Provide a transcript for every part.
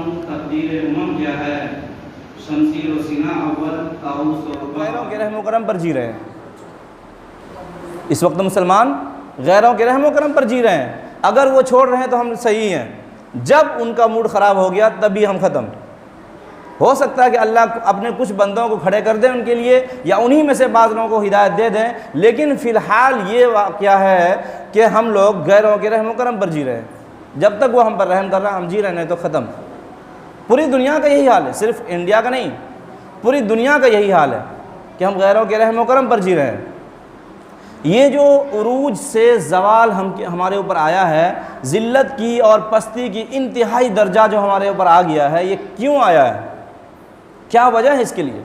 तब्दील उम्म क्या है? शमसीर व सीना अव्वल ताऊस और गैरों के रहम करम पर जी रहे हैं। इस वक्त मुसलमान गैरों के रहम करम पर जी रहे हैं। अगर वो छोड़ रहे हैं तो हम सही हैं, जब उनका मूड ख़राब हो गया तभी हम ख़त्म। हो सकता है कि अल्लाह अपने कुछ बंदों को खड़े कर दें उनके लिए, या उन्हीं में से बाज़ लोगों को हिदायत दे दें, लेकिन फ़िलहाल ये वाक़या है कि हम लोग गैरों के रहम करम पर जी रहे हैं। जब तक वो हम पर रहम कर रहा है हम जी रहे हैं, तो ख़त्म। पूरी दुनिया का यही हाल है, सिर्फ़ इंडिया का नहीं, पूरी दुनिया का यही हाल है कि हम गैरों के रहम करम पर जी रहे हैं। ये जो उरूज से ज़वाल हमारे ऊपर आया है, ज़िल्लत की और पस्ती की इंतहाई दर्जा जो हमारे ऊपर आ गया है, ये क्यों आया है, क्या वजह है इसके लिए?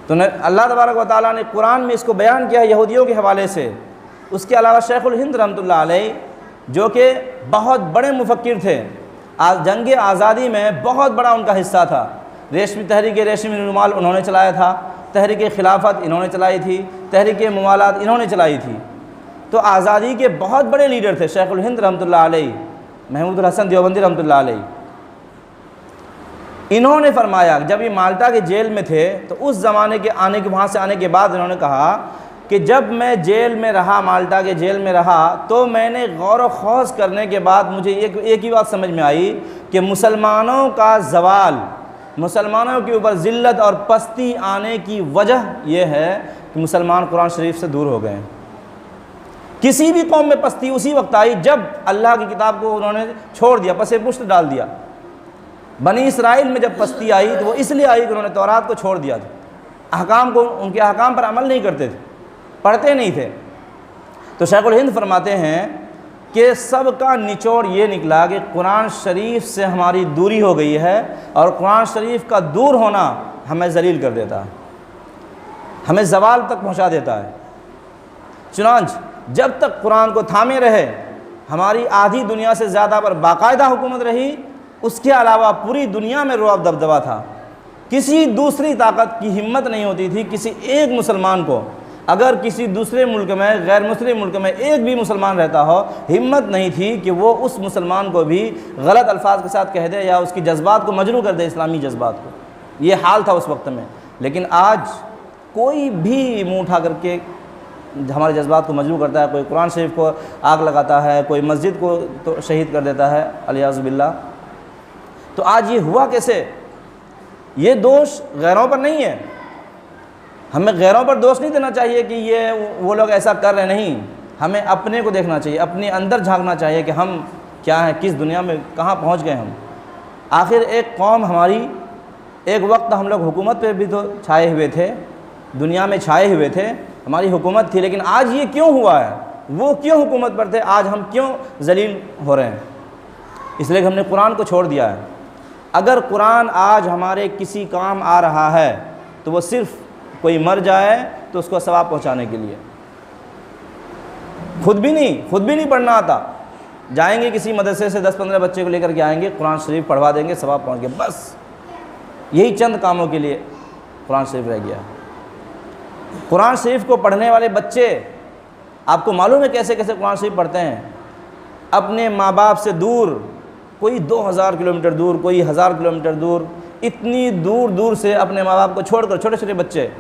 तो अल्लाह तबारक व तआला ने कुरान में इसको बयान किया है यहूदियों के हवाले से। उसके अलावा शेखुल हिंद रहमतुल्लाह अलैह, जो कि बहुत बड़े मुफक्किर थे, जंग आज़ादी में बहुत बड़ा उनका हिस्सा था। तहरीक रेशमी रुमाल उन्होंने चलाया था, तहरीक खिलाफत इन्होंने चलाई थी, तहरीक मुवालात इन्होंने चलाई थी। तो आज़ादी के बहुत बड़े लीडर थे शेखुल हिंद रहमतुल्लाह अलैह, महमूद हसन देवबंदी रहमतुल्लाह अलैह। इन्होंने फरमाया, जब ये माल्टा के जेल में थे तो उस ज़माने के वहाँ से आने के बाद इन्होंने कहा कि जब मैं जेल में रहा, माल्टा के जेल में रहा, तो मैंने गौर व खौज करने के बाद मुझे एक ही बात समझ में आई कि मुसलमानों का ज़वाल, मुसलमानों के ऊपर ज़िल्लत और पस्ती आने की वजह यह है कि मुसलमान कुरान शरीफ से दूर हो गए हैं। किसी भी कौम में पस्ती उसी वक्त आई जब अल्लाह की किताब को उन्होंने छोड़ दिया, पसे पुश्त डाल दिया। बनी इसराइल में जब पस्ती आई तो वो इसलिए आई कि उन्होंने तौरात को छोड़ दिया था, अहकाम को, उनके अहकाम पर अमल नहीं करते थे, पढ़ते नहीं थे। तो शेखुल हिंद फरमाते हैं कि सब का निचोड़ ये निकला कि कुरान शरीफ से हमारी दूरी हो गई है, और कुरान शरीफ का दूर होना हमें ज़लील कर देता है, हमें ज़वाल तक पहुँचा देता है। चुनांच जब तक कुरान को थामे रहे, हमारी आधी दुनिया से ज़्यादा पर बाकायदा हुकूमत रही, उसके अलावा पूरी दुनिया में रुआब दबदबा था। किसी दूसरी ताकत की हिम्मत नहीं होती थी किसी एक मुसलमान को, अगर किसी दूसरे मुल्क में, गैर मुस्लिम मुल्क में एक भी मुसलमान रहता हो, हिम्मत नहीं थी कि वो उस मुसलमान को भी गलत अल्फाज के साथ कह दे या उसकी जज्बात को मजरू कर दे, इस्लामी जज्बात को। ये हाल था उस वक्त में। लेकिन आज कोई भी मुँह उठा करके हमारे जज्बात को मजरू करता है, कोई कुरान शरीफ को आग लगाता है, कोई मस्जिद को तो शहीद कर देता है, अलियाज़ु बिल्लाह। तो आज ये हुआ कैसे? ये दोष गैरों पर नहीं है, हमें गैरों पर दोष नहीं देना चाहिए कि ये वो लोग ऐसा कर रहे, नहीं, हमें अपने को देखना चाहिए, अपने अंदर झांकना चाहिए कि हम क्या हैं, किस दुनिया में कहाँ पहुँच गए हम। आखिर एक कौम हमारी, एक वक्त हम लोग हुकूमत पे भी तो छाए हुए थे, दुनिया में छाए हुए थे, हमारी हुकूमत थी, लेकिन आज ये क्यों हुआ है? वो क्यों हुकूमत पर थे, आज हम क्यों जलील हो रहे हैं? इसलिए हमने कुरान को छोड़ दिया है। अगर कुरान आज हमारे किसी काम आ रहा है तो वो सिर्फ़ कोई मर जाए तो उसको सवाब पहुंचाने के लिए, खुद भी नहीं पढ़ना आता, जाएंगे किसी मदरसे से 10-15 बच्चे को लेकर के आएंगे, कुरान शरीफ पढ़वा देंगे, सवाब पहुंच गया, बस यही चंद कामों के लिए कुरान शरीफ रह गया। कुरान शरीफ को पढ़ने वाले बच्चे, आपको मालूम है कैसे कैसे कुरान शरीफ पढ़ते हैं? अपने माँ बाप से दूर, कोई 2000 किलोमीटर दूर, कोई 1000 किलोमीटर दूर, इतनी दूर दूर से अपने माँ बाप को छोड़कर, छोटे छोटे बच्चे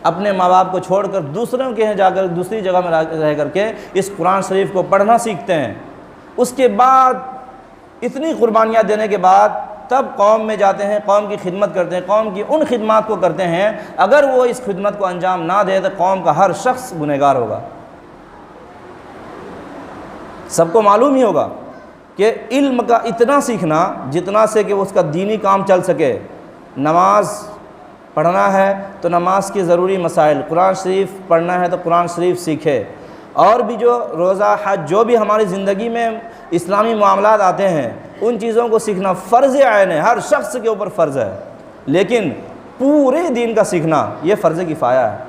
अपने माँ बाप को छोड़कर दूसरों के यहाँ जाकर, दूसरी जगह में रह करके इस कुरान शरीफ को पढ़ना सीखते हैं। उसके बाद इतनी कुर्बानियाँ देने के बाद तब कौम में जाते हैं, कौम की खिदमत करते हैं, कौम की उन खिदमत को करते हैं। अगर वो इस खिदमत को अंजाम ना दे तो कौम का हर शख्स गुनहगार होगा। सबको मालूम ही होगा कि इल्म का इतना सीखना जितना से कि उसका दीनी काम चल सके। नमाज पढ़ना है तो नमाज के ज़रूरी मसाइल, कुरान शरीफ पढ़ना है तो कुरान शरीफ सीखे। और भी जो रोज़ा, हज, जो भी हमारी ज़िंदगी में इस्लामी मामलात आते हैं, उन चीज़ों को सीखना फ़र्ज़ आइन है, हर शख्स के ऊपर फ़र्ज़ है। लेकिन पूरे दीन का सीखना ये फ़र्ज़ किफ़ाया है।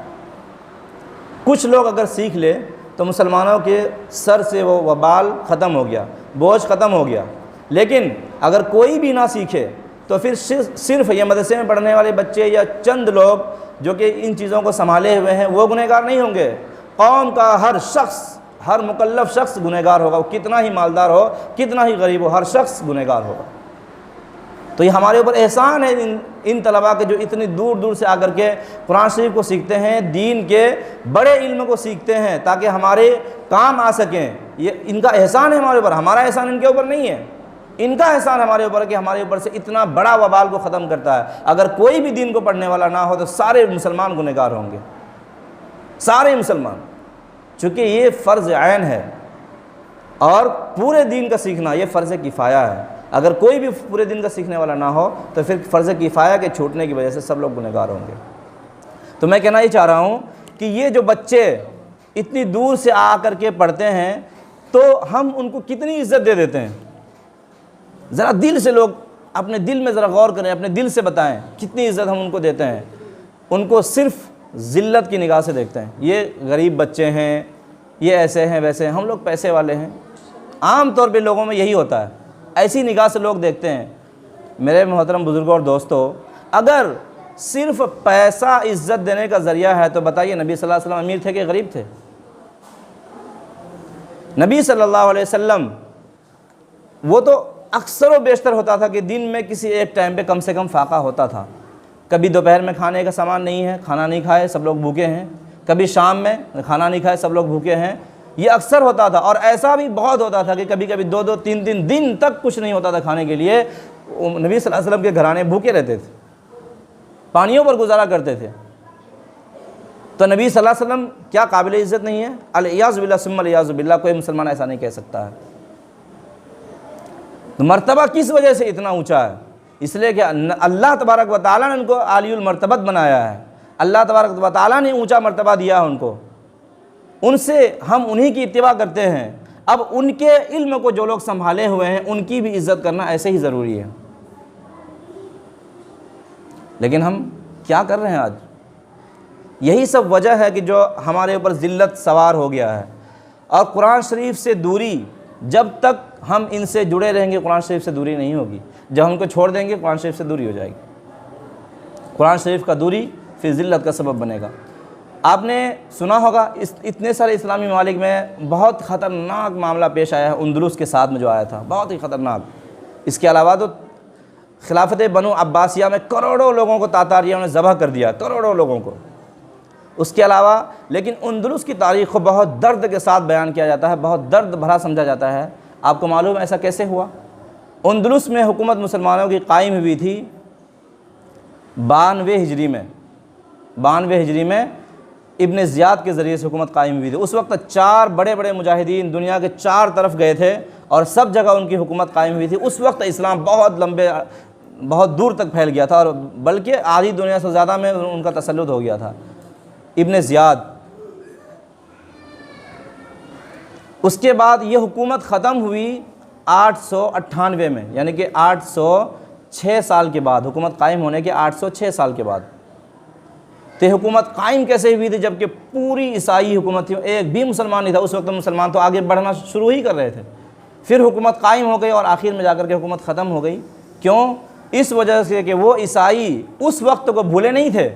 कुछ लोग अगर सीख ले तो मुसलमानों के सर से वो वबाल ख़त्म हो गया, बोझ ख़त्म हो गया। लेकिन अगर कोई भी ना सीखे तो फिर सिर्फ ये मदरसे में पढ़ने वाले बच्चे या चंद लोग जो कि इन चीज़ों को संभाले हुए हैं वो गुनहगार नहीं होंगे। कौम का हर शख्स, हर मुकल्लफ शख्स गुनहगार होगा। वो कितना ही मालदार हो, कितना ही गरीब हो, हर शख्स गुनहगार होगा। तो ये हमारे ऊपर एहसान है इन तलबा के जो इतनी दूर दूर से आकर के कुरान शरीफ को सीखते हैं, दीन के बड़े इल्म को सीखते हैं ताकि हमारे काम आ सकें। ये इनका एहसान है हमारे ऊपर, हमारा एहसान इनके ऊपर नहीं है। इनका एहसान हमारे ऊपर है कि हमारे ऊपर से इतना बड़ा वबाल को ख़त्म करता है। अगर कोई भी दीन को पढ़ने वाला ना हो तो सारे मुसलमान गुनहगार होंगे, सारे मुसलमान, चूँकि ये फ़र्ज़ ऐन है और पूरे दीन का सीखना ये फ़र्ज़ किफ़ाया है। अगर कोई भी पूरे दिन का सीखने वाला ना हो तो फिर फ़र्ज़ किफ़ाया के छूटने की वजह से सब लोग गुनहगार होंगे। तो मैं कहना ये चाह रहा हूँ कि ये जो बच्चे इतनी दूर से आ कर के पढ़ते हैं तो हम उनको कितनी इज़्ज़त दे देते हैं। ज़रा दिल से लोग अपने दिल में ज़रा गौर करें, अपने दिल से बताएं कितनी इज़्ज़त हम उनको देते हैं। उनको सिर्फ़ ज़िल्लत की निगाह से देखते हैं, ये गरीब बच्चे हैं, ये ऐसे हैं वैसे हैं, हम लोग पैसे वाले हैं। आम तौर पे लोगों में यही होता है, ऐसी निगाह से लोग देखते हैं। मेरे मोहतरम बुज़ुर्गों और दोस्तों, अगर सिर्फ़ पैसा इज़्ज़त देने का ज़रिया है तो बताइए नबी सल्लल्लाहु अलैहि वसल्लम अमीर थे कि गरीब थे? नबी सल्लल्लाहु अलैहि वसल्लम वो तो अक्सर व बेशतर होता था कि दिन में किसी एक टाइम पे कम से कम फाका होता था। कभी दोपहर में खाने का सामान नहीं है, खाना नहीं खाए सब लोग भूखे हैं, कभी शाम में खाना नहीं खाए सब लोग भूखे हैं, ये अक्सर होता था। और ऐसा भी बहुत होता था कि कभी कभी 2-2 3-3 दिन तक कुछ नहीं होता था खाने के लिए। नबी सल्लल्लाहु अलैहि वसल्लम के घराने भूखे रहते थे, पानियों पर गुजारा करते थे। तो नबी सल्लल्लाहु अलैहि वसल्लम क्या काबिल इज़्ज़त नहीं है? अल-इयाज़ु बिल्लाह सुम्मा अल-इयाज़ु बिल्लाह, कोई मुसलमान ऐसा नहीं कह सकता है। तो मर्तबा किस वजह से इतना ऊंचा है? इसलिए कि अल्लाह तबारक व तआला ने उनको आलियुल मर्तबत बनाया है। अल्लाह तबारक व तआला ने ऊंचा मर्तबा दिया है उनको, उनसे हम उन्हीं की इत्तिबा करते हैं। अब उनके इल्म को जो लोग संभाले हुए हैं उनकी भी इज़्ज़त करना ऐसे ही ज़रूरी है। लेकिन हम क्या कर रहे हैं आज? यही सब वजह है कि जो हमारे ऊपर ज़िल्लत सवार हो गया है। और कुरान शरीफ से दूरी, जब तक हम इनसे जुड़े रहेंगे कुरान शरीफ से दूरी नहीं होगी। जब हम उनको छोड़ देंगे कुरान शरीफ से दूरी हो जाएगी। कुरान शरीफ का दूरी फिर ज़िल्लत का सबब बनेगा। आपने सुना होगा इतने सारे इस्लामी ममालिक में बहुत ख़तरनाक मामला पेश आया है, उंदलुस के साथ में जो आया था, बहुत ही ख़तरनाक। इसके अलावा तो खिलाफत बनु अब्बासिया में करोड़ों लोगों को तातारियों ने ज़बह कर दिया, करोड़ों लोगों को। उसके अलावा लेकिन उंदलुस की तारीख़ को बहुत दर्द के साथ बयान किया जाता है, बहुत दर्द भरा समझा जाता है। आपको मालूम है ऐसा कैसे हुआ? उंदलुस में हुकूमत मुसलमानों की कायम हुई थी 92 हिजरी में। 92 हिजरी में इब्न ज़ियाद के ज़रिए से हुकूमत कायम हुई थी। उस वक्त 4 बड़े बड़े मुजाहिदीन दुनिया के 4 तरफ गए थे और सब जगह उनकी हुकूमत कायम हुई थी। उस वक्त इस्लाम बहुत दूर तक फैल गया था और बल्कि आधी दुनिया से ज़्यादा में उनका तसल्लुत हो गया था। इब्न ज़ियाद, उसके बाद ये हुकूमत ख़त्म हुई 898 में, यानी कि 806 साल के बाद, हुकूमत कायम होने के 806 साल के बाद। तो हुकूमत कायम कैसे हुई थी जबकि पूरी ईसाई हुकूमत थी, एक भी मुसलमान नहीं था उस वक्त। मुसलमान तो आगे बढ़ना शुरू ही कर रहे थे। फिर हुकूमत कायम हो गई और आखिर में जाकर के हुकूमत ख़त्म हो गई। क्यों? इस वजह से कि वो ईसाई उस वक्त को भूले नहीं थे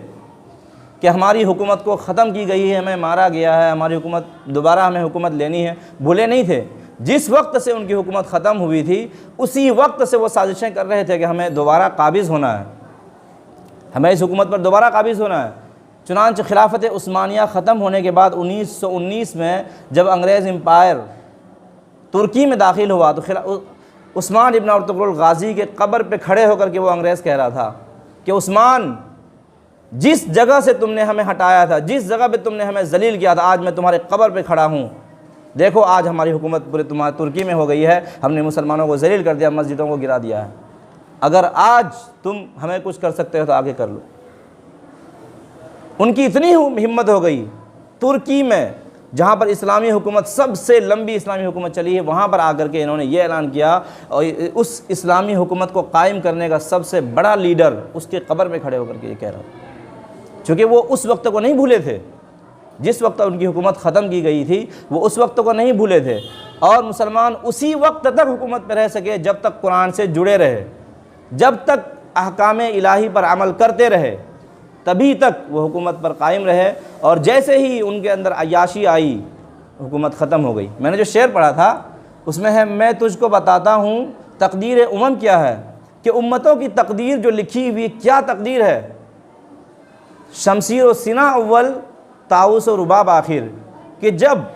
कि हमारी हुकूमत को ख़त्म की गई है, हमें मारा गया है, हमारी हुकूमत दोबारा हमें हुकूमत लेनी है। भूले नहीं थे। जिस वक्त से उनकी हुकूमत ख़त्म हुई थी उसी वक्त से वो साजिशें कर रहे थे कि हमें दोबारा काबिज़ होना है, हमें इस हुकूमत पर दोबारा काबिज़ होना है। चुनांचे खिलाफत उस्मानिया ख़त्म होने के बाद 1919 में जब अंग्रेज़ एम्पायर तुर्की में दाखिल हुआ तो उस्मान इब्न अर्तुग़रुल गाज़ी के कब्र पे खड़े होकर के वो अंग्रेज़ कह रहा था कि उस्मान, जिस जगह से तुमने हमें हटाया था, जिस जगह पे तुमने हमें जलील किया था, आज मैं तुम्हारे कब्र पे खड़ा हूँ। देखो आज हमारी हुकूमत पूरे तुम्हारी तुर्की में हो गई है, हमने मुसलमानों को जलील कर दिया, मस्जिदों को गिरा दिया है। अगर आज तुम हमें कुछ कर सकते हो तो आगे कर लो। उनकी इतनी हिम्मत हो गई, तुर्की में जहाँ पर इस्लामी हुकूमत सबसे लंबी इस्लामी हुकूमत चली है, वहाँ पर आकर के इन्होंने ये ऐलान किया और उस इस्लामी हुकूमत को कायम करने का सबसे बड़ा लीडर उसके कब्र में खड़े होकर के ये कह रहा था। चूँकि वो उस वक्त को नहीं भूले थे, जिस वक्त उनकी हुकूमत ख़त्म की गई थी वो उस वक्त को नहीं भूले थे। और मुसलमान उसी वक्त तक हुकूमत पर रह सके जब तक कुरान से जुड़े रहे, जब तक अहकाम इलाही पर अमल करते रहे, तभी तक वो हुकूमत पर कायम रहे। और जैसे ही उनके अंदर अय्याशी आई हुकूमत ख़त्म हो गई। मैंने जो शेर पढ़ा था उसमें है, मैं तुझको बताता हूँ तकदीर उमम क्या है, कि उम्मतों की तकदीर जो लिखी हुई क्या तकदीर है, शमशीर व सीना अव्वल, ताऊस और रुबाब आखिर, कि जब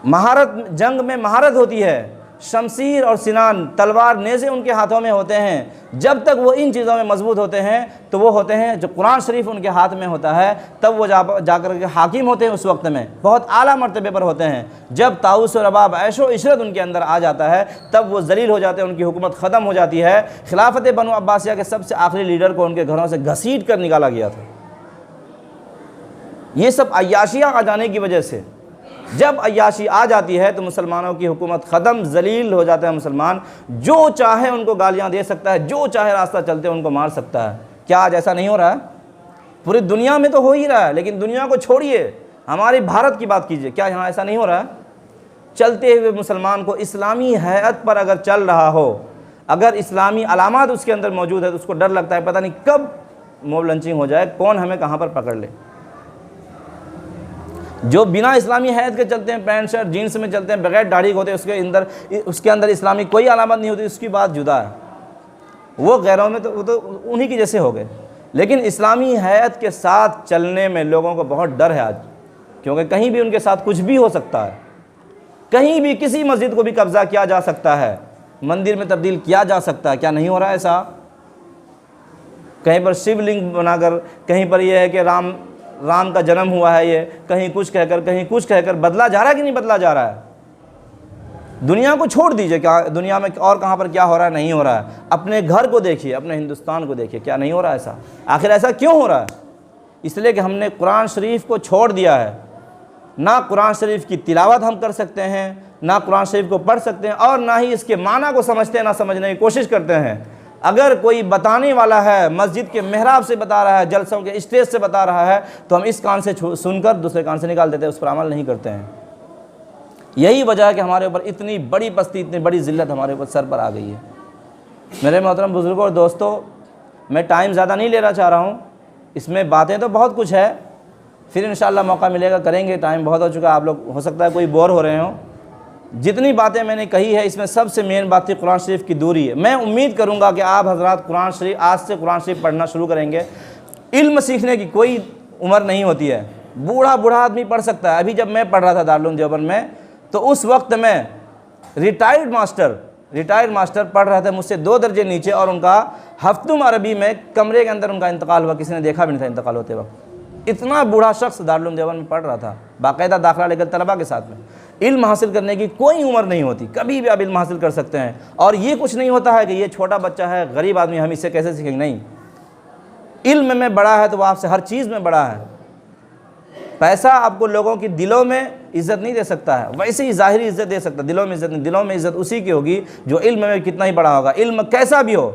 महारत, जंग में महारत होती है, शमशीर और सिनान, तलवार, नेज़े उनके हाथों में होते हैं, जब तक वो इन चीज़ों में मजबूत होते हैं तो वो होते हैं, जो कुरान शरीफ उनके हाथ में होता है तब वो जाकर के हाकिम होते हैं, उस वक्त में बहुत आला मर्तबे पर होते हैं। जब ताऊस और रबाब, ऐशो इशरत उनके अंदर आ जाता है तब वो जलील हो जाते हैं, उनकी हुकूमत ख़त्म हो जाती है। खिलाफत बनु अब्बासिया के सबसे आखिरी लीडर को उनके घरों से घसीट कर निकाला गया था। ये सब अय्याशियाँ आ जाने की वजह से, जब अय्याशी आ जाती है तो मुसलमानों की हुकूमत ख़त्म, जलील हो जाता है मुसलमान, जो चाहे उनको गालियां दे सकता है, जो चाहे रास्ता चलते उनको मार सकता है। क्या आज ऐसा नहीं हो रहा है? पूरी दुनिया में तो हो ही रहा है, लेकिन दुनिया को छोड़िए, हमारे भारत की बात कीजिए, क्या यहाँ ऐसा नहीं हो रहा है? चलते हुए मुसलमान को इस्लामी हैत पर अगर चल रहा हो, अगर इस्लामी अलामात उसके अंदर मौजूद है तो उसको डर लगता है पता नहीं कब मोब लंचिंग हो जाए, कौन हमें कहाँ पर पकड़ ले। जो बिना इस्लामी हैत के चलते हैं, पैंट शर्ट जीन्स में चलते हैं, बगैर दाढ़ी होते हैं, उसके अंदर इस्लामी कोई अलामत नहीं होती, उसकी बात जुदा है, वो गैरों में तो वो तो उन्हीं की जैसे हो गए। लेकिन इस्लामी हैत के साथ चलने में लोगों को बहुत डर है आज, क्योंकि कहीं भी उनके साथ कुछ भी हो सकता है, कहीं भी किसी मस्जिद को भी कब्ज़ा किया जा सकता है, मंदिर में तब्दील किया जा सकता है। क्या नहीं हो रहा है ऐसा? कहीं पर शिवलिंग बनाकर, कहीं पर यह है कि राम का जन्म हुआ है, ये कहीं कुछ कहकर बदला जा रहा है कि नहीं बदला जा रहा है? दुनिया को छोड़ दीजिए, क्या दुनिया में और कहाँ पर क्या हो रहा है, नहीं हो रहा है। अपने घर को देखिए, अपने हिंदुस्तान को देखिए, क्या नहीं हो रहा है ऐसा? आखिर ऐसा क्यों हो रहा है? इसलिए कि हमने कुरान शरीफ को छोड़ दिया है। ना कुरान शरीफ की तिलावत हम कर सकते हैं, ना कुरान शरीफ को पढ़ सकते हैं, और ना ही इसके माना को समझते हैं, ना समझने की कोशिश करते हैं। अगर कोई बताने वाला है, मस्जिद के मेहराब से बता रहा है, जलसों के स्टेज से बता रहा है, तो हम इस कान से सुनकर दूसरे कान से निकाल देते हैं, उस पर अमल नहीं करते हैं। यही वजह है कि हमारे ऊपर इतनी बड़ी पस्ती, इतनी बड़ी ज़िल्लत हमारे ऊपर सर पर आ गई है। मेरे मोहतरम बुज़ुर्गों और दोस्तों, मैं टाइम ज़्यादा नहीं लेना चाह रहा हूँ, इसमें बातें तो बहुत कुछ है, फिर इंशाअल्लाह मौका मिलेगा करेंगे। टाइम बहुत हो चुका, आप लोग हो सकता है कोई बोर हो रहे हो। जितनी बातें मैंने कही है, इसमें सबसे मेन बात थी कुरान शरीफ की दूरी है। मैं उम्मीद करूंगा कि आप हजरात कुरान शरीफ, आज से कुरान शरीफ पढ़ना शुरू करेंगे। इल्म सीखने की कोई उम्र नहीं होती है, बूढ़ा आदमी पढ़ सकता है। अभी जब मैं पढ़ रहा था दारुल देवबंद में, तो उस वक्त में रिटायर्ड मास्टर पढ़ रहे थे मुझसे 2 दर्जे नीचे, और उनका हफ्तुम अरबी में कमरे के अंदर उनका इंतकाल हुआ, किसी ने देखा भी नहीं था इंतकाल होते वक्त। इतना बूढ़ा शख्स दारुल देवबंद में पढ़ रहा था, बाकायदा दाखिला लेकर तलबा के साथ में। इल्म हासिल करने की कोई उम्र नहीं होती, कभी भी आप इल्म हासिल कर सकते हैं। और ये कुछ नहीं होता है कि ये छोटा बच्चा है, गरीब आदमी, हम इससे कैसे सीखेंगे, नहीं। इल्म में बड़ा है तो वो आपसे हर चीज़ में बड़ा है। पैसा आपको लोगों की दिलों में इज़्ज़त नहीं दे सकता है, वैसे ही ज़ाहिरी इज़्ज़त दे सकता है, दिलों में इज़्ज़त नहीं। दिलों में इज़्ज़त उसी की होगी जो इल्म में कितना ही बड़ा होगा। इल्म कैसा भी हो,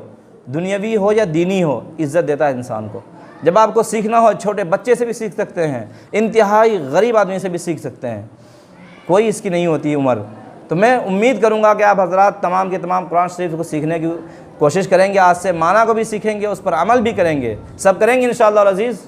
दुनियावी हो या दीनी हो, इज़्ज़त देता है इंसान को। जब आपको सीखना हो, छोटे बच्चे से भी सीख सकते हैं, इंतहाई गरीब आदमी से भी सीख सकते हैं, कोई इसकी नहीं होती उम्र। तो मैं उम्मीद करूंगा कि आप हजरात तमाम के तमाम कुरान शरीफ को सीखने की कोशिश करेंगे। आज से माना को भी सीखेंगे, उस पर अमल भी करेंगे, सब करेंगे इंशाअल्लाह अज़ीज़।